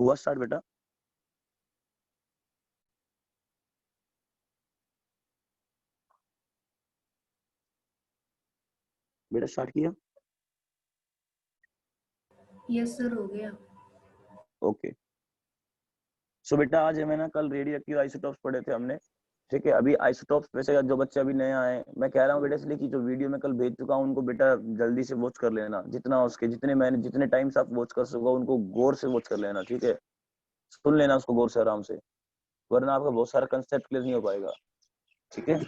हुआ स्टार्ट बेटा? बेटा स्टार्ट किया? यस सर, हो गया। ओके। सो बेटा आज हमें ना कल रेडियो एक्टिव आइसोटॉप्स पढ़े थे हमने, ठीक है। अभी आइसोटॉप्स वैसे जो बच्चे अभी नए आए, मैं कह रहा हूँ बेटा इसलिए कि जो वीडियो मैं कल भेज चुका हूँ उनको बेटा जल्दी से वॉच कर लेना, जितना उसके जितने टाइम से आप वॉच कर सको उनको गौर से वॉच कर लेना, ठीक है। सुन लेना उसको गौर से आराम से, वरना आपका बहुत सारा कंसेप्ट क्लियर नहीं हो पाएगा, ठीक है।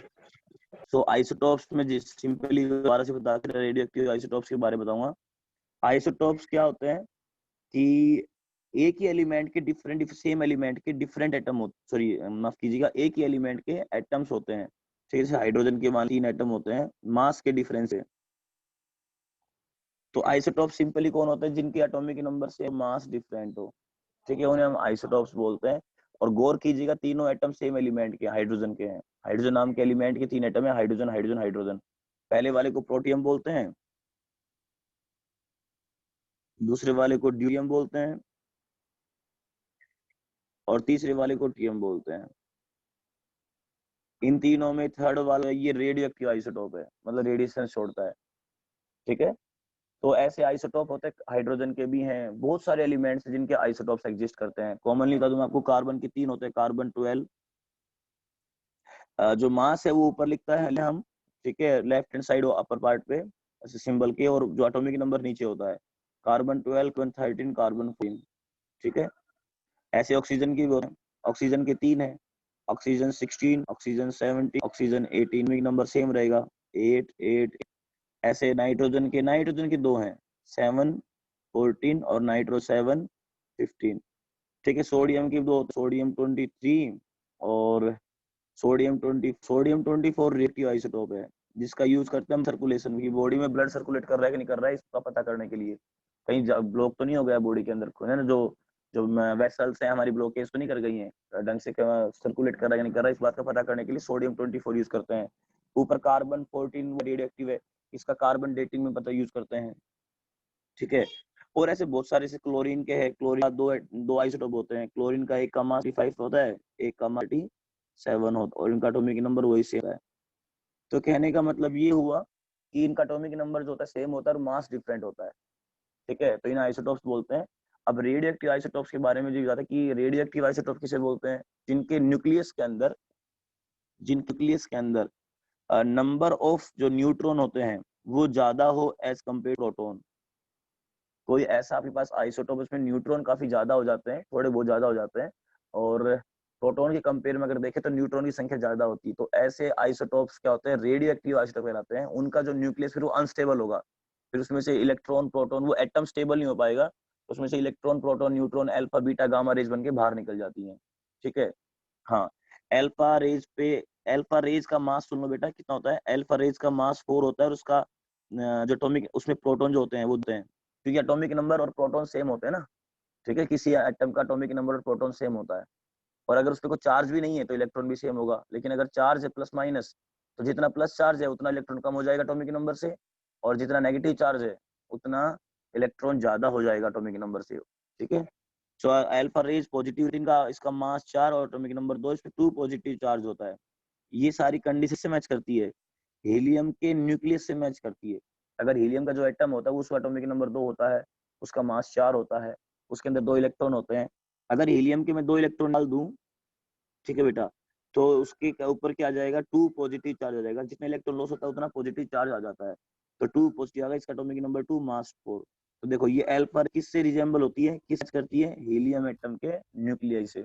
सो आइसोटॉप्स में जिस सिंपली दोबारा से बता के रेडियो एक्टिव आइसोटॉप्स के बारे में बताऊंगा। आइसोटॉप्स क्या होते हैं कि एक ही एलिमेंट के डिफरेंट सेम एलिमेंट के डिफरेंट एटम होते, सॉरी माफ कीजिएगा, एक ही एलिमेंट के एटम्स होते हैं, ठीक है। जैसे हाइड्रोजन के मान 3 एटम होते हैं, मास के डिफरेंस है। तो आइसोटॉप सिंपली कौन होते हैं? जिनके एटॉमिक नंबर से मास डिफरेंट हो, ठीक है, उन्हें हम आइसोटॉप्स बोलते हैं। और गौर कीजिएगा तीनों एटम सेम एलिमेंट के हाइड्रोजन के हैं। हाइड्रोजन नाम के एलिमेंट के 3 एटम है, हाइड्रोजन हाइड्रोजन हाइड्रोजन। पहले वाले को प्रोटियम बोलते हैं, दूसरे वाले को ड्यूरियम बोलते हैं, और तीसरे वाले को ट्रियम बोलते हैं। इन तीनों में थर्ड वाला ये रेडियो एक्टिव आइसोटोप है, मतलब रेडिएशन छोड़ता है, ठीक है। तो ऐसे आइसोटोप होते हैं, हाइड्रोजन के भी हैं, बहुत सारे एलिमेंट्स जिनके आइसोटोप्स एग्जिस्ट करते हैं। कॉमनली बता दूं आपको, कार्बन के 3 होते हैं, कार्बन 12। जो मास है वो ऊपर लिखता है हम, ठीक है, left hand side upper part पे ऐसे सिंबल के, और जो एटॉमिक नंबर नीचे होता है, कार्बन 12, कार्बन 13, कार्बन 14, ठीक है। ऐसे ऑक्सीजन की भी होते हैं, ऑक्सीजन के 3 है, oxygen 16, oxygen 17, oxygen 18 number same रहेगा, 8 8। ऐसे नाइट्रोजन के 2 हैं, 7 14 और नाइट्रो 7 15, ठीक है। सोडियम की 2, सोडियम 23 और सोडियम 24 रिएक्टिव आइसोटोप है, जिसका यूज करते हैं हम सर्कुलेशन की, बॉडी में ब्लड सर्कुलेट कर रहा है कि नहीं कर रहा है इसका पता करने के लिए, कहीं ब्लॉक तो नहीं हो गया बॉडी के अंदर, है ना, जो जो वेसल्स हैं हमारी ब्लॉकेज तो नहीं कर गई हैं, ढंग से सर्कुलेट कर रहा है या नहीं कर रहा है, इस बात का पता करने के लिए सोडियम 24 यूज करते हैं। ऊपर कार्बन 14 रेडियो एक्टिव है, इसका कार्बन डेटिंग में पता यूज करते हैं, ठीक है। और ऐसे बहुत सारे, से क्लोरीन के है, क्लोरीन का दो आइसोटोप होते हैं, क्लोरीन का एक का मास 5 होता है, एक का मास 7 होता है, और इनका एटॉमिक नंबर वही सेम है। तो कहने का मतलब ये हुआ कि इनका एटॉमिक नंबर जो होता है सेम होता है और मास डिफरेंट होता है, ठीक है। तो इन आइसोटोप्स बोलते हैं। अब रेडियो एक्टिव आइसोटोप्स के बारे में जो बताया कि रेडियो एक्टिव आइसोटोप किसे बोलते हैं? जिनके न्यूक्लियस के अंदर नंबर ऑफ जो न्यूट्रॉन होते हैं वो ज्यादा हो एज कम्पेयर प्रोटॉन। कोई ऐसा आपके पास आइसोटोप उसमें न्यूट्रॉन काफी ज्यादा हो जाते हैं, थोड़े बहुत ज्यादा हो जाते हैं, और प्रोटॉन के कंपेयर में अगर देखें तो न्यूट्रॉन की संख्या ज्यादा होती है, तो ऐसे आइसोटोप्स क्या होते हैं? रेडियो एक्टिव आइसोटोप कहलाते हैं। उनका जो न्यूक्लियस फिर वो अनस्टेबल होगा, फिर उसमें से इलेक्ट्रॉन प्रोटॉन, वो एटम स्टेबल नहीं हो पाएगा, उसमें से electron proton neutron alpha beta gamma rays बन के बाहर निकल जाती हैं, ठीक है। हाँ, अल्फा रेज पे, अल्फा रेज का मास सुन लो बेटा कितना होता है। अल्फा रेज का मास 4 होता है, और उसका जो एटॉमिक उसमें प्रोटॉन जो होते हैं वो होते हैं, क्योंकि एटॉमिक नंबर और प्रोटॉन सेम होते हैं ना, ठीक है। किसी एटम का एटॉमिक नंबर और प्रोटॉन सेम होता है, और अगर उस पर कोई चार्ज भी नहीं है तो इलेक्ट्रॉन भी सेम होगा, लेकिन अगर चार्ज है प्लस माइनस, तो जितना प्लस चार्ज है उतना इलेक्ट्रॉन कम हो जाएगा एटॉमिक नंबर से, और जितना नेगेटिव चार्ज है उतना इलेक्ट्रॉन ज्यादा हो जाएगा एटॉमिक नंबर से, ठीक है। सो अल्फा रेज पॉजिटिव, इनका इसका मास 4 और एटॉमिक नंबर 2, इस पे 2 पॉजिटिव चार्ज होता है। ये सारी कंडीशन से मैच करती है, हीलियम के न्यूक्लियस से मैच करती है। अगर हीलियम का जो एटम होता है उसका एटॉमिक नंबर 2 होता है, उसका मास 4 होता है, उसके अंदर 2 इलेक्ट्रॉन होते हैं। अगर हीलियम के मैं 2 इलेक्ट्रॉन डाल दूं, ठीक है बेटा, तो उसके ऊपर क्या आ जाएगा? 2 पॉजिटिव चार्ज आ जाएगा, जितना इलेक्ट्रॉन लॉस होता है उतना पॉजिटिव चार्ज आ जाता है, तो 2 पॉजिटिव आ गया, इसका एटॉमिक नंबर 2, मास 4। तो देखो ये अल्फा किससे रिजेंबल होती है, किस करती है? हीलियम एटम के न्यूक्लियस से।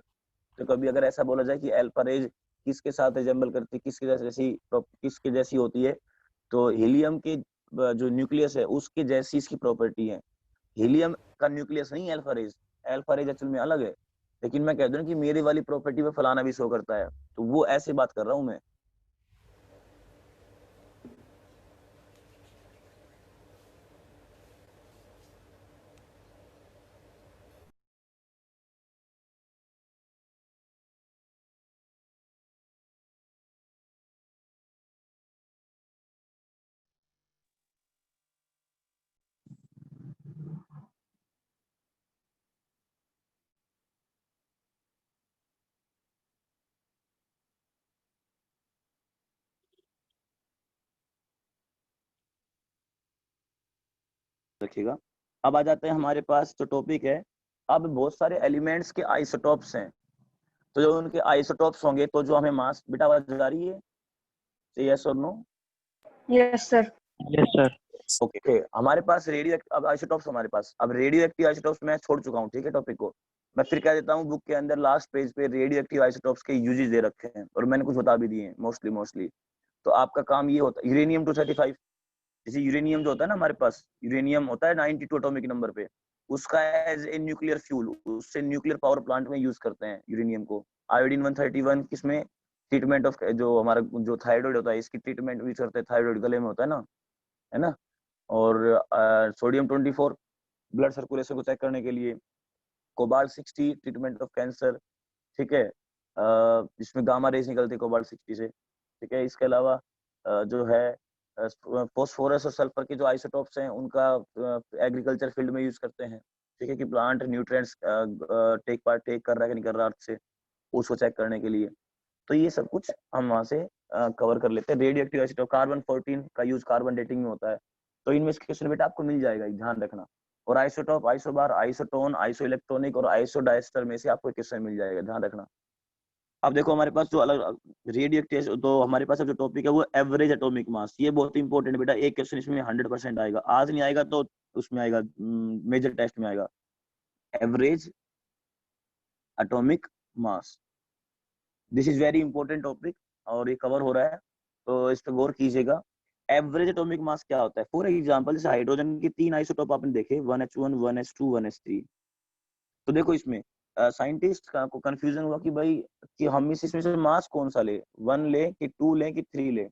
तो कभी अगर ऐसा बोला जाए कि अल्फा रेज किसके साथ रिजेंबल करती है, किसके जैसी होती है, तो हीलियम के जो न्यूक्लियस है उसके जैसी इसकी प्रॉपर्टी है। हीलियम का न्यूक्लियस नहीं है alpha rays, alpha rays actual में अलग है, लेकिन मैं कह दूं कि मेरी वाली प्रॉपर्टी में फलाना भी शो करता है, तो वो ऐसे बात कर रहा हूं मैं। रखिएगा। अब आ जाते हैं हमारे पास जो टॉपिक है, अब बहुत सारे एलिमेंट्स के आइसोटॉप्स हैं, तो जो उनके आइसोटॉप्स होंगे तो जो हमें मास, बेटा आवाज जा रही है, यस और no? Yes sir. Yes sir. Okay, हमारे पास रेडियो अब आइसोटॉप्स, हमारे पास अब रेडियो एक्टिव आइसोटॉप्स मैं छोड़ चुका हूँ, ठीक है, टॉपिक को मैं फिर कह देता हूँ। बुक के अंदर लास्ट पेज पे रेडियो एक्टिव आइसोटॉप्स के यूजेस दे रखे हैं और मैंने कुछ बता भी दिए हैं मोस्टली। तो आपका काम ये होता है, यूरेनियम 235, जैसे यूरेनियम जो होता है ना हमारे पास, यूरेनियम होता है 92 एटॉमिक नंबर पे, उसका एज ए न्यूक्लियर फ्यूल, उससे न्यूक्लियर पावर प्लांट में यूज करते हैं यूरेनियम को। आयोडीन 131 किसमें, ट्रीटमेंट ऑफ, जो हमारा जो थायराइड होता है इसकी ट्रीटमेंट यूज करते हैं, थायराइड गले में होता है ना। और सोडियम 24 ब्लड सर्कुलेशन को चेक करने के लिए, कोबाल्ट 60 ट्रीटमेंट ऑफ कैंसर, ठीक है, जिसमें गामा रेज निकलती है कोबाल्ट 60 से, ठीक है। इसके अलावा जो है फॉस्फोरस और सल्फर के जो आइसोटॉप्स हैं उनका एग्रीकल्चर फील्ड में यूज करते हैं, ठीक है, कि प्लांट न्यूट्रिएंट्स टेक कर रहा है कि नहीं कर रहा अर्थ से, उसको चेक करने के लिए। तो ये सब कुछ हम वहां से कवर कर लेते हैं। रेडियो एक्टिव आइसोटॉप कार्बन 14 का यूज कार्बन डेटिंग में होता है, तो इनमें क्वेश्चन बेटा आपको मिल जाएगा, ध्यान रखना। और isotope, isobar, isotone, iso electronic और आइसोडाइस्टर में से आपको क्वेश्चन मिल जाएगा, ध्यान रखना। अब देखो हमारे पास जो अलग रेडियो एक्टिव, तो हमारे पास अब जो टॉपिक है वो एवरेज एटॉमिक मास, ये बहुत इंपॉर्टेंट बेटा, एक क्वेश्चन इसमें 100% आएगा, आज नहीं आएगा तो उसमें आएगा, मेजर टेस्ट में आएगा। Average atomic mass, this is very important topic और ये कवर हो रहा है, तो इस पर गौर कीजिएगा। एवरेज एटॉमिक मास क्या होता है? फॉर एग्जांपल जैसे हाइड्रोजन के 3 आइसोटॉप आपने देखे, 1h1, 1s2, 1s3, तो देखो इसमें साइंटिस्ट को कंफ्यूजन हुआ कि भाई कि हम इसमें से मास कौन सा ले, 1 ले कि 2 ले कि 3 ले,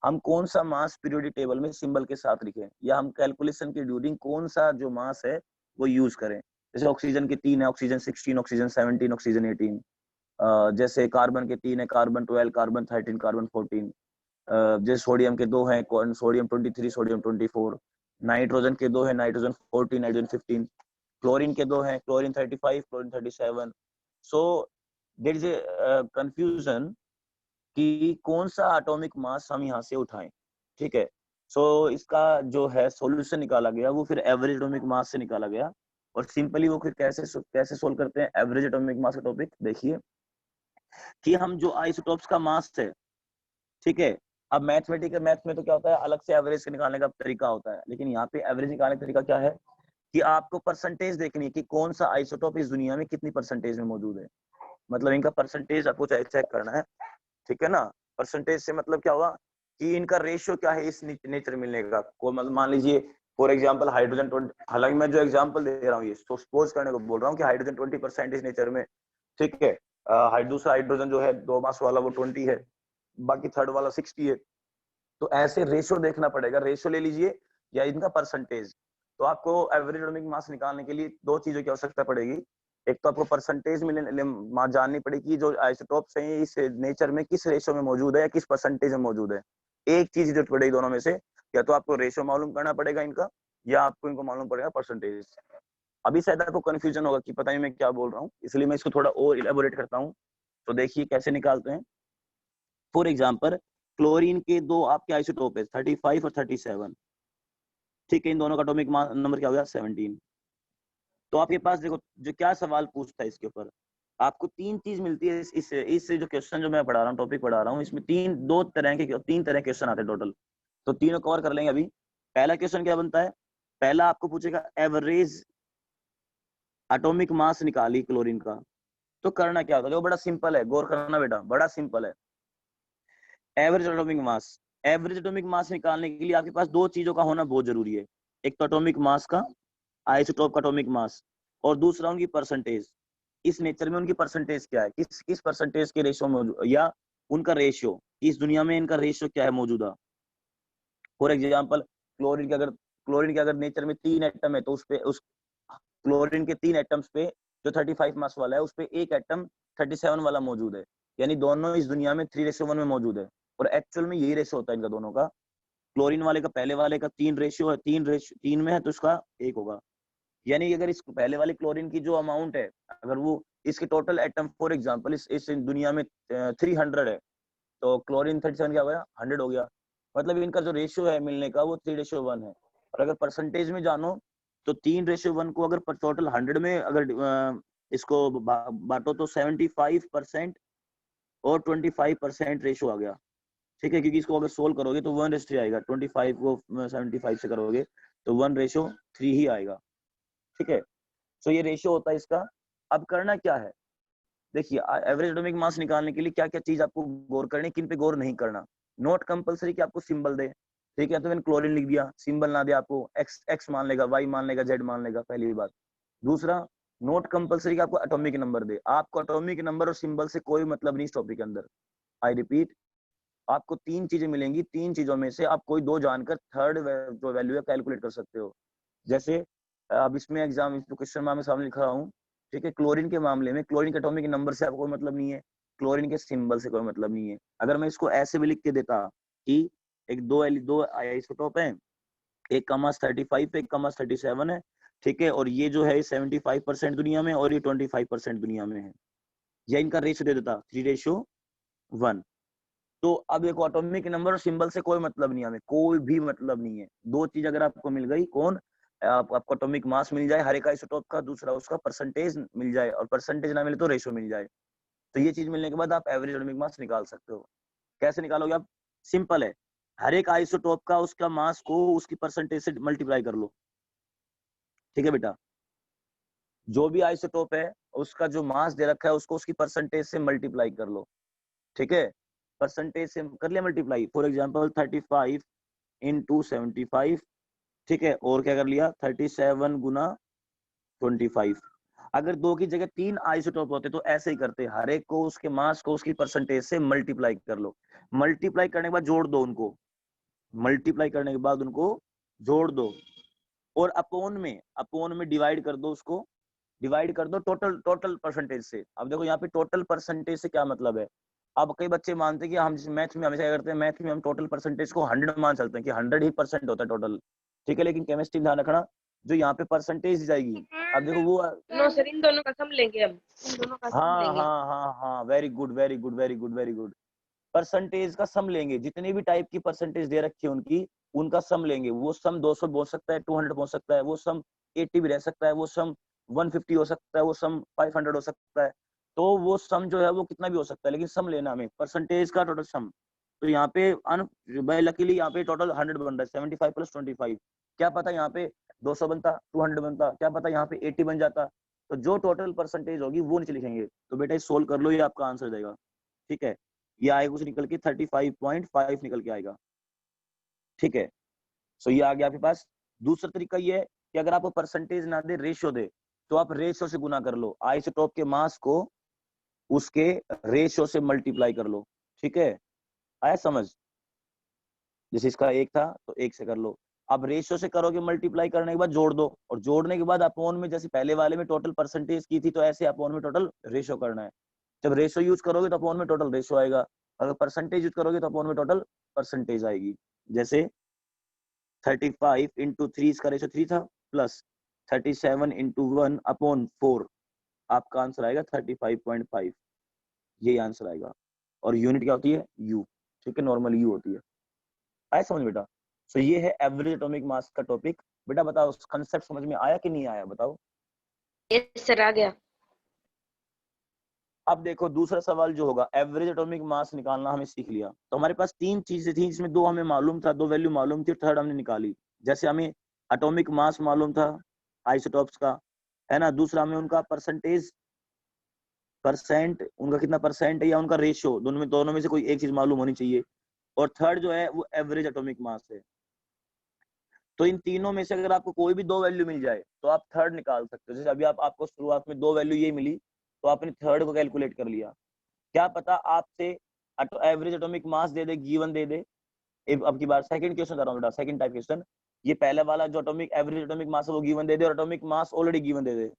हम कौन सा मास पीरियोडिक टेबल में सिंबल के साथ लिखें, या हम कैलकुलेशन के ड्यूरिंग कौन सा जो मास है वो यूज करें। जैसे ऑक्सीजन के 3 है, ऑक्सीजन 16, ऑक्सीजन 17, ऑक्सीजन 18, जैसे कार्बन के 3 है, कार्बन 12, कार्बन 13, कार्बन 14, जैसे सोडियम के 2 हैं, सोडियम 23, सोडियम 24, नाइट्रोजन के 2 है, नाइट्रोजन 14, नाइट्रोजन 15, क्लोरीन के 2 हैं, chlorine 35, chlorine 37। So there is a confusion कि कौन सा एटॉमिक मास हम यहाँ से उठाएं, ठीक है। सो इसका जो है सॉल्यूशन निकाला गया वो फिर एवरेज एटॉमिक मास से निकाला गया, और सिंपली वो फिर कैसे सोल्व करते हैं एवरेज एटॉमिक मास का टॉपिक देखिए, कि हम जो आइसोटॉप्स का मास है, ठीक है। अब मैथ में तो क्या होता है, अलग से एवरेज निकालने का तरीका होता है, लेकिन यहाँ पे एवरेज निकालने का तरीका क्या है कि आपको परसेंटेज देखनी है कि कौन सा आइसोटॉप इस दुनिया में कितनी परसेंटेज में मौजूद है, मतलब इनका परसेंटेज आपको चेक करना है, ठीक है ना। परसेंटेज से मतलब क्या हुआ कि इनका रेशियो क्या है इस नेचर मिलने का। कोई मतलब मान लीजिए फॉर एग्जांपल हाइड्रोजन 20, हालांकि मैं जो एग्जांपल दे रहा हूँ ये सपोज करने को बोल रहा हूँ कि हाइड्रोजन 20% इस नेचर में, ठीक है। दूसरा हाइड्रोजन जो है 2 मास वाला वो 20 है, बाकी थर्ड वाला 60 है। तो ऐसे रेशियो देखना पड़ेगा, रेशियो ले लीजिए या इनका परसेंटेज। तो आपको एवरेज एटॉमिक मास निकालने के लिए 2 चीजों की आवश्यकता पड़ेगी। एक तो आपको परसेंटेज में जाननी पड़ेगी जो आइसोटॉप्स हैं इस नेचर में किस रेशियो में मौजूद है या किस परसेंटेज में मौजूद है। एक चीज जरूरत पड़ेगी दोनों में से, या तो आपको रेशियो मालूम करना पड़ेगा इनका, या आपको इनको मालूम पड़ेगा परसेंटेज। अभी शायद आपको कंफ्यूजन होगा कि पता नहीं मैं क्या बोल रहा हूँ, इसलिए मैं इसको थोड़ा और इलेबोरेट करता हूँ। तो देखिए कैसे निकालते हैं। फॉर एग्जाम्पल क्लोरीन के 2 आपके आइसोटोप है, 35 और 37, ठीक है। इन दोनों का एटॉमिक नंबर क्या हो गया, 17। तो आपके पास देखो जो क्या सवाल पूछता है इसके ऊपर, आपको 3 चीज मिलती है इस जो क्वेश्चन जो मैं पढ़ा रहा हूँ, टॉपिक पढ़ा रहा हूँ, इसमें 3 तरह के क्वेश्चन आते हैं टोटल। तो तीनों कवर कर लेंगे अभी। पहला क्वेश्चन क्या बनता है, पहला आपको पूछेगा एवरेज एटॉमिक मास निकाली क्लोरीन का। तो करना क्या होता है, बड़ा सिंपल है, गौर करना बेटा, बड़ा सिंपल है। एवरेज एटॉमिक मास निकालने के लिए आपके पास 2 चीजों का होना बहुत जरूरी है। एक तो एटॉमिक मास का, आइसोटॉप का एटॉमिक मास, और दूसरा उनकी परसेंटेज। इस नेचर में उनकी परसेंटेज क्या है, किस परसेंटेज के रेशियो में, या उनका रेशियो, इस दुनिया में इनका रेशियो क्या है मौजूदा। फॉर एग्जांपल क्लोरीन के अगर नेचर में 3 एटम है, तो उस क्लोरीन के 3 एटम्स पे जो 35 मास वाला है उस पे एक एटम 37 वाला मौजूद है, यानी दोनों इस दुनिया में 3:1 में मौजूद है। और एक्चुअल में यही रेशियो होता है इनका दोनों का। क्लोरीन वाले का पहले वाले का 3 रेशियो है, 3 में है तो इसका 1 होगा। यानी अगर इस पहले वाले क्लोरीन की जो अमाउंट है, अगर वो इसके टोटल एटम फॉर एग्जांपल इस दुनिया में 300 है, तो क्लोरीन 37 क्या हो गया, 100 हो गया। मतलब इनका जो रेशियो है मिलने का वो 3:1 है। और अगर परसेंटेज में जानो तो 3:1 को अगर टोटल 100 में अगर इसको बांटो तो 75% और 25% रेशियो आ गया। ठीक है, क्योंकि इसको अगर सोल्व करोगे तो 1:3 आएगा, 25 को 75 से करोगे तो 1:3 ही आएगा। ठीक है, तो ये रेशियो होता है इसका। अब करना क्या है, देखिए एवरेज एटॉमिक मास निकालने के लिए क्या क्या चीज आपको गौर करनी, किन पे गौर नहीं करना। नोट कंपलसरी कि आपको सिंबल दे, ठीक है, तो मैंने क्लोरीन लिख दिया, सिंबल ना दे आपको, एक्स मान लेगा, वाई मान लेगा, जेड मान लेगा, पहली बात। दूसरा, नोट कंपलसरी कि आपको एटॉमिक नंबर दे। आपको एटॉमिक नंबर और सिंबल से कोई मतलब नहीं इस टॉपिक के अंदर। आई रिपीट, आपको 3 चीजें मिलेंगी, 3 चीजों में से आप कोई 2 जानकर थर्ड जो वैल्यू है कैलकुलेट कर सकते हो। जैसे अब इसमें एग्जाम क्वेश्चन में सामने लिखा रहा हूँ, ठीक है, क्लोरीन के मामले में क्लोरीन के एटॉमिक नंबर से आपको कोई मतलब नहीं है, क्लोरीन के सिंबल से कोई मतलब नहीं है। अगर मैं इसको ऐसे भी लिख के देता कि एक दो आइसोटोप है, एक का मास 35 है, एक का मास 37 है, ठीक है, और ये जो है 75% दुनिया में और ये 25% दुनिया में है, या इनका रेशियो दे देता 3:1। तो अब देखो एटॉमिक नंबर और सिंबल से कोई मतलब नहीं, हमें कोई भी मतलब नहीं है। 2 चीज अगर आपको मिल गई, कौन, आपको एटॉमिक मास मिल जाए हर एक आइसोटोप का, दूसरा उसका परसेंटेज मिल जाए, और परसेंटेज ना मिले तो रेशियो मिल जाए, तो ये चीज मिलने के बाद आप एवरेज एटॉमिक मास निकाल सकते हो। कैसे निकालोगे आप, सिंपल है, हर एक आइसोटोप का उसका मास को उसकी परसेंटेज से मल्टीप्लाई कर लो। ठीक है बेटा, जो भी आइसोटोप है उसका जो मास दे रखा है उसको उसकी परसेंटेज से मल्टीप्लाई कर लो। ठीक है, परसेंटेज से कर लिया मल्टीप्लाई, फॉर एग्जांपल 35 इंटू 75, ठीक है, और क्या कर लिया 37 गुना 25। अगर 2 की जगह 3 आइसोटोप होते तो ऐसे ही करते, हर एक को उसके मास को उसकी परसेंटेज से मल्टीप्लाई कर लो। मल्टीप्लाई करने के बाद जोड़ दो उनको, मल्टीप्लाई करने के बाद उनको जोड़ दो, और अपोन में डिवाइड कर दो, उसको डिवाइड कर दो टोटल परसेंटेज से। अब देखो यहाँ पे टोटल परसेंटेज से क्या मतलब है। अब कई बच्चे मानते हैं कि हम मैथ में हमेशा क्या करते हैं, मैथ में हम टोटल परसेंटेज को 100 मान चलते हैं कि 100 ही परसेंट होता है टोटल। ठीक है, लेकिन केमिस्ट्री ध्यान रखना, जो यहाँ पे परसेंटेज जाएगी, अब देखो वो नो सर, इन दोनों का सम लेंगे हम, इन दोनों का सम हाँ लेंगे। हाँ हाँ हाँ, very good very good very good very good. Percentage का सम लेंगे, जितनी भी टाइप की परसेंटेज दे रखी है उनकी, उनका सम लेंगे। वो सम 200 पहुंच सकता है, 200 पहुंच सकता है, वो सम 80 भी रह सकता है, वो सम 150 हो सकता है, वो सम 500 हो सकता है। तो वो सम जो है वो कितना भी हो सकता है, लेकिन सम लेना हमें परसेंटेज का टोटल सम। तो यहाँ पे भाई लकीली यहाँ पे टोटल 100 बन रहा है, 75 प्लस 25। क्या पता यहाँ पे 200 बनता, 200 बनता, क्या पता यहाँ पे 80 बन जाता। तो जो टोटल परसेंटेज होगी वो नीचे लिखेंगे। तो बेटा इस सोल्व कर लो, ये आपका आंसर जाएगा। ठीक है, ये आएगा कुछ निकल के 35.5 निकल के आएगा। ठीक है, सो ये आ गया आपके पास। दूसरा तरीका ये है कि अगर आपको परसेंटेज ना दे, रेशियो दे, तो आप रेशियो से गुना कर लो, आइसोटोप के मास को उसके रेशियो से मल्टीप्लाई कर लो। ठीक है, आया समझ, जैसे इसका 1 था तो 1 से कर लो। अब रेशियो से करोगे मल्टीप्लाई करने के बाद जोड़ दो, और जोड़ने के बाद अपोन में, जैसे पहले वाले में टोटल परसेंटेज की थी तो ऐसे अपोन में टोटल रेशियो करना है। जब रेशियो यूज करोगे तो अपोन में टोटल रेशियो आएगा, अगर परसेंटेज यूज करोगे तो अपोन में टोटल परसेंटेज आएगी। जैसे 35 इंटू 3, इसका रेशियो 3 था, प्लस 37 इंटू 1 अपॉन 4, आपका आंसर आएगा 35.5। यही आंसर आएगा। और यूनिट क्या होती है, यू। ठीक है, नॉर्मल यू होती है। आया समझ बेटा। सो ये है एवरेज एटॉमिक मास का टॉपिक। बेटा बताओ कंसेप्ट समझ में आया कि नहीं आया, बताओ। यस सर, आ गया। अब देखो दूसरा सवाल जो होगा, एवरेज एटॉमिक मास निकालना हमें सीख लिया, तो हमारे पास 3 चीजें थी, जिसमें 2 हमें मालूम था, 2 वैल्यू मालूम थी, थर्ड हमने निकाली। जैसे हमें एटॉमिक मास मालूम था आइसोटॉप्स का, है ना, दूसरा हमें उनका परसेंटेज, परसेंट उनका कितना परसेंट है, या उनका रेशियो, दोनों में से कोई एक चीज मालूम होनी चाहिए, और थर्ड जो है वो एवरेज एटॉमिक मास है। तो इन तीनों में से अगर आपको कोई भी 2 वैल्यू मिल जाए तो आप थर्ड निकाल सकते हो। जैसे अभी आपको शुरुआत में 2 वैल्यू ये मिली, तो आपने थर्ड को कैलकुलेट कर लिया। क्या पता आपसे एवरेज एटॉमिक मास दे दे, गिवन दे दे। अब की बार सेकंड क्वेश्चन कर रहा हूँ बेटा, सेकंड टाइप क्वेश्चन। ये पहले वाला जो एटॉमिक एवरेज एटॉमिक मास है वो गिवन दे दे, और एटॉमिक मास ऑलरेडी गिवन दे दे,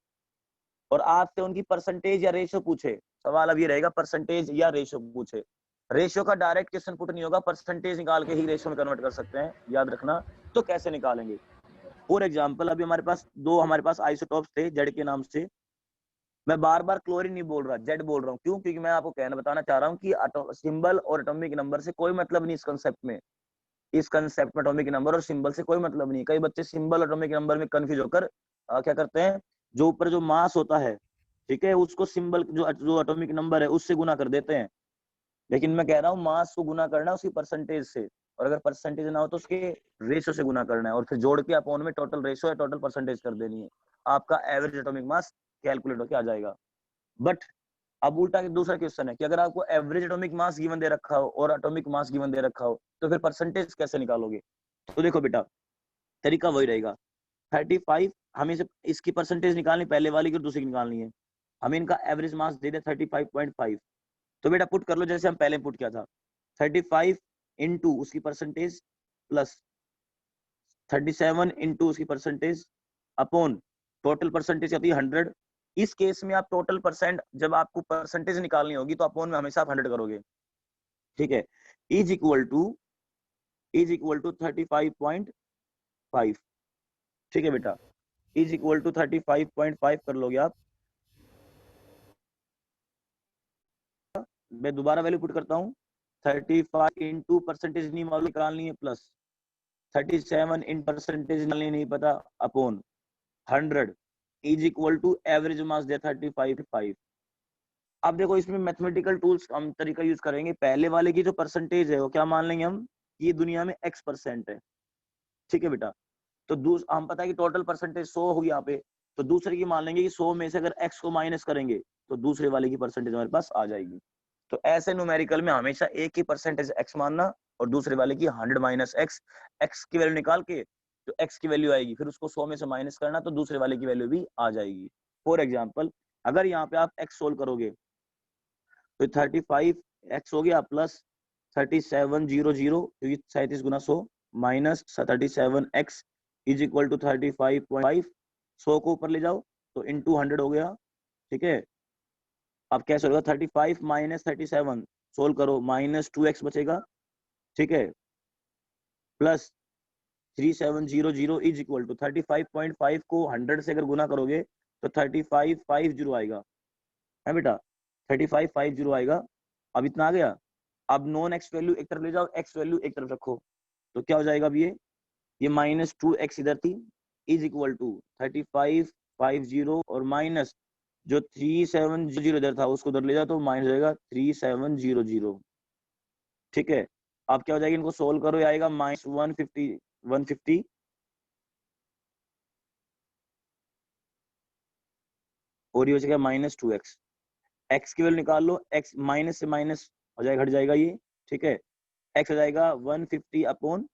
और आपसे उनकी परसेंटेज या रेशियो पूछे। सवाल अब ये रहेगा परसेंटेज या रेशियो पूछे। रेशियो का डायरेक्ट क्वेश्चन पुट नहीं होगा, परसेंटेज निकाल के ही रेशियो में कन्वर्ट कर सकते हैं, याद रखना। तो कैसे निकालेंगे, फॉर एग्जाम्पल अभी हमारे पास आइसोटॉप्स थे जेड के नाम से। मैं बार बार क्लोरीन नहीं बोल रहा, जेड बोल रहा हूँ। क्यों? क्योंकि मैं आपको बताना चाह रहा हूँ कि सिंबल और एटॉमिक नंबर से कोई मतलब नहीं इस कंसेप्ट में। इस कंसेप्ट में एटॉमिक नंबर और सिंबल से कोई मतलब नहीं। कई बच्चे सिंबल एटॉमिक नंबर में कंफ्यूज होकर क्या करते हैं, जो ऊपर जो मास होता है, ठीक है, उसको सिंबल जो एटॉमिक नंबर है उससे गुना कर देते हैं। लेकिन मैं कह रहा हूँ मास को गुना करना है उसकी परसेंटेज से, और अगर परसेंटेज ना हो तो उसके रेशो से गुना करना है, और फिर जोड़ के अपॉन में टोटल रेशो या टोटल परसेंटेज कर देनी है। आपका एवरेज एटॉमिक मास कैलकुलेट होकर आ जाएगा। बट अब उल्टा दूसरा क्वेश्चन है कि अगर आपको एवरेज एटॉमिक मास गिवन दे रखा हो और एटॉमिक मास गिवन दे रखा हो, तो फिर परसेंटेज कैसे निकालोगे? तो देखो बेटा, तरीका वही रहेगा। 35 हमें से इसकी परसेंटेज निकालनी, पहले वाली की और दूसरी की निकालनी है। हमें इनका एवरेज मास दे दे 35.5, तो बेटा पुट कर लो जैसे हम पहले पुट किया था। 35 इंटू उसकी परसेंटेज प्लस 37 इंटू उसकी परसेंटेज अपॉन टोटल परसेंटेज आती है 100। इस केस में आप टोटल परसेंट, जब आपको परसेंटेज निकालनी होगी तो अपॉन में हमेशा आप 100 करोगे, ठीक है। इज इक्वल टू 35.5, ठीक है बेटा, इज इक्वल टू 35.5 कर लोगे आप। मैं दोबारा वैल्यू पुट करता हूँ, 35 इंटू परसेंटेज नहीं मालूम निकालनी है, प्लस 37 इन परसेंटेज निकालनी नहीं पता, upon 100 is equal to average mass दे 35.5। अब देखो इसमें मैथमेटिकल टूल्स हम तरीका यूज करेंगे। पहले वाले की जो परसेंटेज है वो क्या मान लेंगे हम, ये दुनिया में x% है, ठीक है बेटा। तो हम पता है कि टोटल परसेंटेज 100 होगी यहाँ पे, तो दूसरे की मान लेंगे कि 100 में से अगर x को माइनस करेंगे तो दूसरे वाले की परसेंटेज हमारे पास आ जाएगी। तो ऐसे न्यूमेरिकल में हमेशा एक की परसेंटेज x मानना और दूसरे वाले की 100 माइनस x की वैल्यू निकाल के जो x की वैल्यू आएगी फिर उसको 100 में से माइनस करना, तो दूसरे वाले की वैल्यू भी आ जाएगी। फॉर एग्जाम्पल, अगर यहाँ पे आप x सोल्व करोगे तो 35x हो गया प्लस 3700, क्योंकि 37 गुना 100 minus 37x is equal to 35.5। 100 को ऊपर ले जाओ तो इंटू 100 हो गया, ठीक है। अब कैसे होगा, 35 माइनस 37 सोल्व करो, माइनस 2x बचेगा, ठीक है, प्लस 3700 इज इक्वल टू 35.5 को 100 से अगर गुना करोगे तो 3550 आएगा, है बेटा, 3550 आएगा। अब इतना आ गया। अब नॉन एक्स वैल्यू एक तरफ ले जाओ, एक्स वैल्यू एक तरफ रखो, तो क्या हो जाएगा अब ये माइनस 2x इधर थी, इज इक्वल टू 3550 और माइनस जो 3700 इधर था उसको उधर ले जाओ तो माइनस हो जाएगा 3700, ठीक है। अब क्या हो जाएगा, इनको सोल्व करो, ये आएगा माइनस 150 और ये हो जाएगा माइनस 2x। x की वैल्यू निकाल लो, x माइनस से माइनस हो जाएगा, हट जाएगा ये, ठीक है। x हो जाएगा 150 अपॉन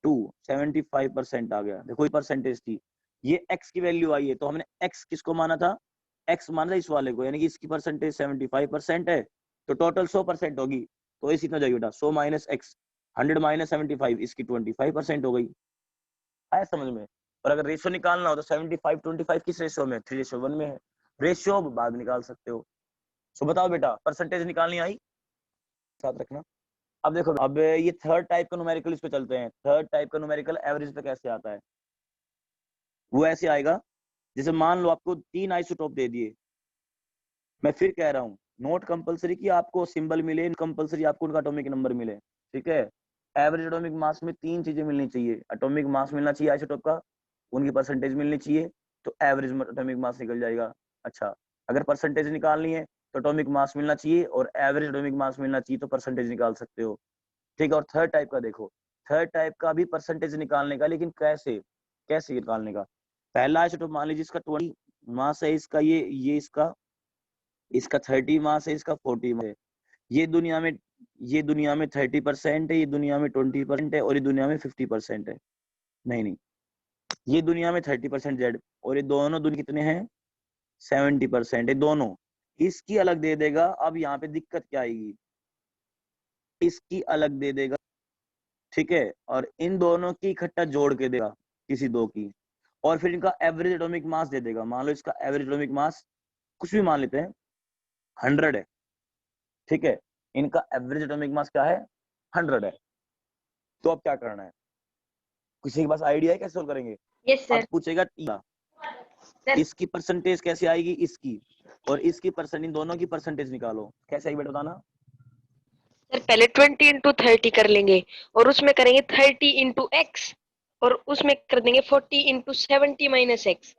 2, 75% आ गया। देखो ये परसेंटेज थी, ये x की वैल्यू आई है, तो हमने x किसको माना था, x माना था इस वाले को, यानी कि इसकी परसेंटेज 75% है, तो टोटल 100% होगी। तो इसी तरह जाइए बेटा, 100 माइनस x, 100 माइनस 75, इसकी 25% हो गई। आया समझ में? और अगर रेशियो निकालना हो तो 75 25 किस रेशियो में, 3:1 में है। रेशियो बाद निकाल सकते हो। तो बताओ बेटा, परसेंटेज निकालनी आई, साथ रखना। अब देखो, अब ये थर्ड टाइप का न्यूमेरिकल इस पे चलते हैं। थर्ड टाइप का न्यूमेरिकल एवरेज पे कैसे आता है, वो ऐसे आएगा जैसे मान लो आपको 3 आइसोटोप दे दिए। मैं फिर कह रहा हूँ, नोट कंपलसरी कि आपको सिंबल मिले, कंपलसरी आपको उनका एटॉमिक नंबर मिले, ठीक है। एवरेज एटॉमिक मास में 3 चीजें मिलनी चाहिए, एटॉमिक मास मिलना चाहिए आइसोटोप का, उनकी परसेंटेज मिलनी चाहिए, तो एवरेज एटॉमिक मास निकल जाएगा। अच्छा, अगर परसेंटेज निकालनी है तो एटॉमिक मास मिलना चाहिए और एवरेज एटॉमिक मास मिलना चाहिए, तो परसेंटेज निकाल सकते हो, ठीक है। और थर्ड टाइप का देखो, थर्ड टाइप का भी परसेंटेज निकालने का, लेकिन कैसे कैसे निकालने का। पहला आइसोटोप मान लीजिए इसका 20 मास है, इसका ये इसका 30 मास है, इसका 40 मास है। ये दुनिया में 30% है, ये दुनिया में 20% है और ये दुनिया में 50% है। नहीं, ये दुनिया में 30% जेड और ये दोनों दुनिया कितने हैं, 70% है दोनों। इसकी अलग दे देगा। अब यहाँ पे दिक्कत क्या आएगी, इसकी अलग दे देगा, ठीक है, और इन दोनों की इकट्ठा जोड़ के देगा किसी दो की, और फिर इनका एवरेज एटॉमिक मास दे देगा। मान लो इसका एवरेज एटॉमिक मास कुछ भी मान लेते हैं 100 है, ठीक है, इनका एवरेज एटॉमिक मास क्या है, 100 है। तो अब क्या करना है, किसी के पास आइडिया है कैसे सोल्व करेंगे? यस अब सर। पूछेगा सर इसकी परसेंटेज कैसे आएगी, इसकी और इसकी परसेंटेज, इन दोनों की परसेंटेज निकालो। कैसे आएगी बेटा बताना? सर पहले 20 इंटू 30 कर लेंगे और उसमें करेंगे 30 इंटू एक्स और उसमें कर देंगे 40 इंटू 70 माइनस एक्स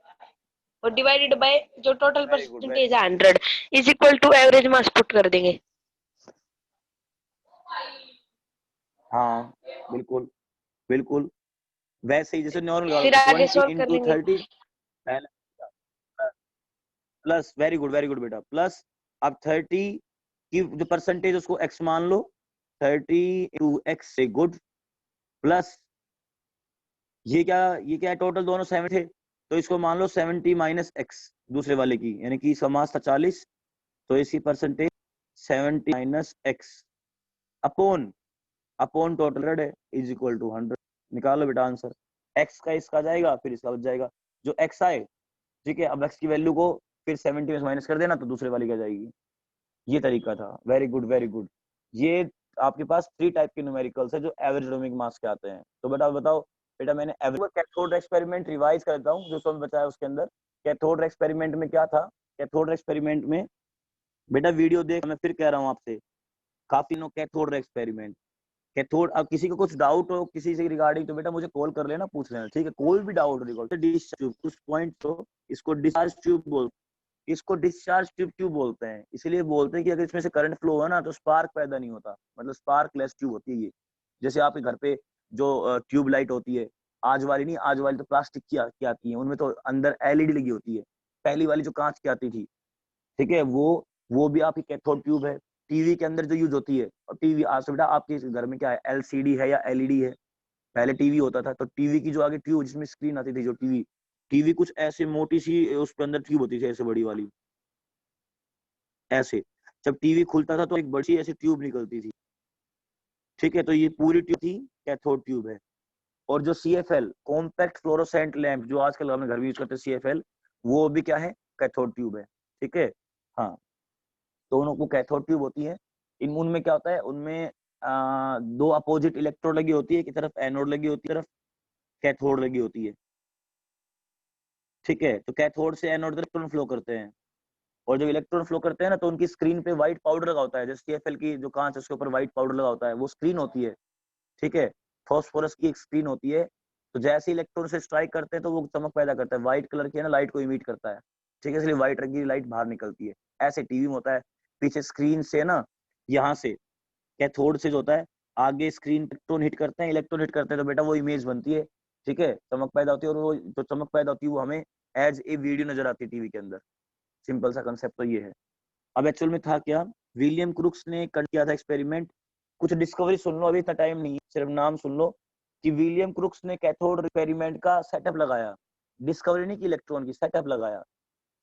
और डिवाइडेड बाय जो टोटल वेरी गुड, परसेंटेज है 100 is equal to average mass put कर देंगे। हाँ बिल्कुल बिल्कुल, वैसे ही जैसे नॉर्मल फिर आगे 20 सॉल्व कर इंटू लेंगे। 30 प्लस, वेरी गुड बेटा, प्लस अब 30 की जो परसेंटेज उसको x मान लो, 30 इंटू एक्स से गुड, प्लस ये क्या है, टोटल दोनों 7 थे तो इसको मान लो 70 माइनस एक्स दूसरे वाले की, यानी कि समास था 40 तो इसकी percentage 70 minus x upon upon total 100 है इज इक्वल टू 100। निकालो बेटा आंसर, एक्स का इसका आ जाएगा फिर इसका बच जाएगा, जो एक्स आए ठीक है, अब एक्स की वैल्यू को फिर 70 में माइनस कर देना तो दूसरे वाली क्या जाएगी। ये तरीका था, वेरी गुड वेरी गुड। ये आपके पास 3 टाइप के न्यूमेरिकल्स है जो एवरेज एटॉमिक मास के आते हैं। तो बेटा बताओ बेटा, मैंने एवरेज कैथोड एक्सपेरिमेंट रिवाइज करता हूँ जो समझ बताया उसके अंदर। कैथोड एक्सपेरिमेंट में क्या था, कैथोड एक्सपेरिमेंट में बेटा वीडियो देख, मैं फिर कह रहा हूँ आपसे, काफी नो कैथोड एक्सपेरिमेंट। कैथोड, अब किसी को कुछ डाउट हो किसी से रिगार्डिंग तो बेटा मुझे कॉल कर लेना, पूछ लेना, ठीक है, कोई भी डाउट रिगार्डिंग डिस्चार्ज कुछ पॉइंट तो इसको डिस्चार्ज ट्यूब बोलते, इसको डिस्चार्ज ट्यूब क्यों बोलते हैं, इसलिए बोलते हैं कि अगर इसमें से करंट फ्लो हो ना तो स्पार्क पैदा नहीं होता, मतलब स्पार्कलेस ट्यूब होती है ये। जैसे आपके घर पे जो ट्यूब लाइट होती है, आज वाली नहीं, आज वाली तो प्लास्टिक की आती है, उनमें तो अंदर एलईडी लगी होती है, पहली वाली जो कांच की आती थी, ठीक है, वो भी आपकी कैथोड ट्यूब है। टीवी के अंदर जो यूज होती है, और टीवी आज से बेटा आपके घर में क्या है, एलसीडी है या एलईडी है, पहले टीवी होता था तो टीवी की जो आगे ट्यूब जिसमें स्क्रीन आती थी, जो टीवी टीवी कुछ ऐसे मोटी सी उसके अंदर ट्यूब होती थी ऐसे बड़ी वाली, ऐसे जब टीवी खुलता था तो एक बड़ी ऐसी ट्यूब निकलती थी, ठीक है, तो ये पूरी ट्यूब थी कैथोड ट्यूब है। और जो सीएफएल कॉम्पैक्ट फ्लोरोसेंट लैंप जो आजकल हम घर में यूज करते हैं सीएफएल, वो भी क्या है, कैथोड ट्यूब है, ठीक है। हाँ, दोनों को कैथोड ट्यूब होती है। इन उनमें क्या होता है, उनमें दो अपोजिट इलेक्ट्रोड लगी होती है, की तरफ एनोड लगी होती है, तरफ कैथोड लगी होती है, ठीक है। तो कैथोड से एनोड इलेक्ट्रॉन फ्लो करते हैं, और जब इलेक्ट्रॉन फ्लो करते हैं ना तो उनकी स्क्रीन पे व्हाइट पाउडर लगा होता है, जैसे सीएफएल की जो कांच है उसके ऊपर व्हाइट पाउडर लगा होता है, वो स्क्रीन होती है, ठीक है, फॉस्फोरस की एक स्क्रीन होती है। तो जैसे इलेक्ट्रॉन से स्ट्राइक करते हैं तो वो चमक पैदा करता है, व्हाइट कलर की है ना लाइट को इमिट करता है, ठीक है, इसलिए व्हाइट रंग की लाइट बाहर निकलती है। ऐसे टीवी में होता है, पीछे स्क्रीन से ना, यहाँ से कैथोड से जो होता है, आगे स्क्रीन इलेक्ट्रॉन हिट करते हैं, इलेक्ट्रॉन हिट करते हैं तो बेटा वो इमेज बनती है, ठीक है, चमक पैदा होती है, और वो जो चमक पैदा होती है वो हमें एज ए वीडियो नजर आती है टीवी के अंदर। सिंपल सा कंसेप्ट तो ये है। अब एक्चुअल में था क्या, विलियम क्रुक्स ने किया था एक्सपेरिमेंट, कुछ डिस्कवरी सुन लो, अभी इतना टाइम नहीं है, सिर्फ नाम सुन लो कि विलियम क्रुक्स ने कैथोड एक्सपेरिमेंट का सेटअप लगाया, डिस्कवरी नहीं की इलेक्ट्रॉन की, सेटअप लगाया,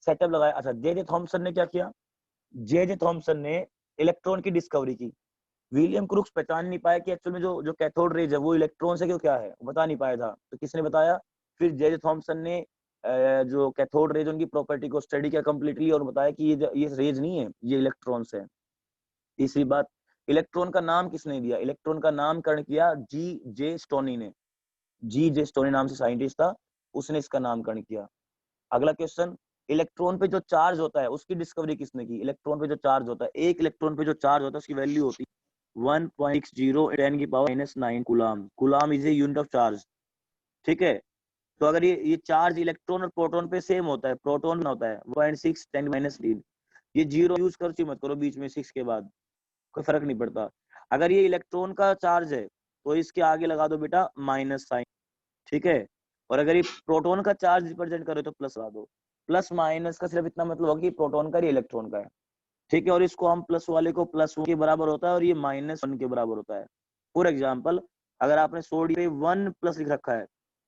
सेटअप लगाया। अच्छा, जे जे थॉमसन ने क्या किया, जे जे थॉमसन ने इलेक्ट्रॉन की डिस्कवरी की। विलियम क्रुक्स पहचान नहीं पाया कि एक्चुअल में जो जो कैथोड रेज है वो इलेक्ट्रॉन से क्यों क्या है, बता नहीं पाया था, तो किसने बताया, फिर जे जे थॉमसन ने जो कैथोड रेज उनकी प्रॉपर्टी को स्टडी किया कंप्लीटली और बताया कि ये रेज नहीं है, ये इलेक्ट्रॉन्स है। तीसरी बात, इलेक्ट्रॉन का नाम किसने दिया, इलेक्ट्रॉन का नामकरण किया जी जे स्टोनी ने, जी जे स्टोनी नाम से साइंटिस्ट था, उसने इसका नामकरण किया। अगला क्वेश्चन, इलेक्ट्रॉन पे जो चार्ज होता है उसकी डिस्कवरी किसने की, इलेक्ट्रॉन पे जो चार्ज होता है, एक इलेक्ट्रॉन पे जो चार्ज होता है उसकी वैल्यू होती है 1.60 10 की power -9 coulomb, coulomb is a unit of charge, ठीक है। तो अगर ये चार्ज इलेक्ट्रॉन और प्रोटॉन पे सेम होता है, प्रोटॉन होता है 0.6 10 ये जीरो यूज कर मत करो बीच में 6 के बाद, कोई फर्क नहीं पड़ता। अगर ये इलेक्ट्रॉन का चार्ज है तो इसके आगे लगा दो बेटा माइनस साइन, ठीक है, और अगर ये प्रोटॉन का चार्ज रिप्रेजेंट करे तो प्लस लगा दो। प्लस माइनस का सिर्फ इतना मतलब होगा कि प्रोटॉन का इलेक्ट्रॉन का है, ठीक है, और इसको हम प्लस वाले को +1 के बराबर होता है और ये -1 के बराबर होता है। फॉर एग्जाम्पल, अगर आपने सोडियम पे 1+ लिख रखा है,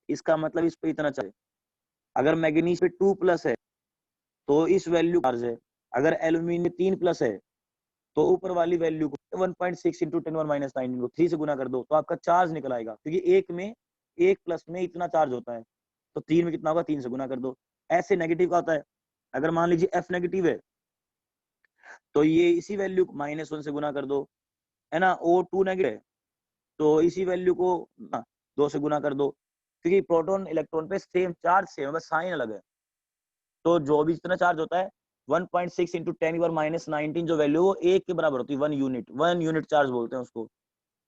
इसका मतलब इस पे इतना चाहिए। अगर मैग्नीशियम पे 2+ है तो इस वैल्यू चार्ज है। अगर एल्यूमिनियम में 3+ है तो ऊपर वाली वैल्यू को 1.6 इंटू 10⁻⁹ को 3 से गुना कर दो तो आपका चार्ज निकल आएगा, क्योंकि एक प्लस में इतना चार्ज होता है, तो 3 में कितना होगा, 3 से गुना कर दो। ऐसे नेगेटिव का होता है, अगर मान लीजिए F नेगेटिव है तो ये इसी वैल्यू को -1 से गुना कर दो, है ना। O2 नेगेटिव है तो इसी वैल्यू को 2 से गुना कर दो, क्योंकि प्रोटॉन इलेक्ट्रॉन पे सेम चार्ज सेम है, बस साइन अलग है। तो जो भी जितना चार्ज होता है 1.6 इंटू 10⁻⁻19 जो वैल्यू वो 1 के बराबर होती है, 1 यूनिट चार्ज बोलते हैं उसको।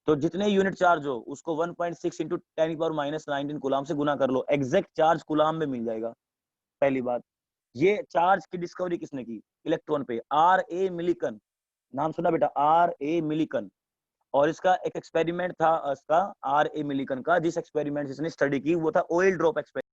तो जितने यूनिट चार्ज हो उसको 1.6 इंटू 10⁻⁻19 कूलाम से गुना कर लो, एग्जैक्ट चार्ज कूलाम में मिल जाएगा। पहली बात, ये चार्ज की डिस्कवरी किसने की? इलेक्ट्रॉन पे, R.A. मिलिकन, नाम सुना बेटा, R.A. मिलिकन। और इसका एक एक्सपेरिमेंट था इसका R.A. मिलिकन का, जिस एक्सपेरिमेंट जिसने स्टडी की वो था ऑयल ड्रॉप एक्सपेरिमेंट।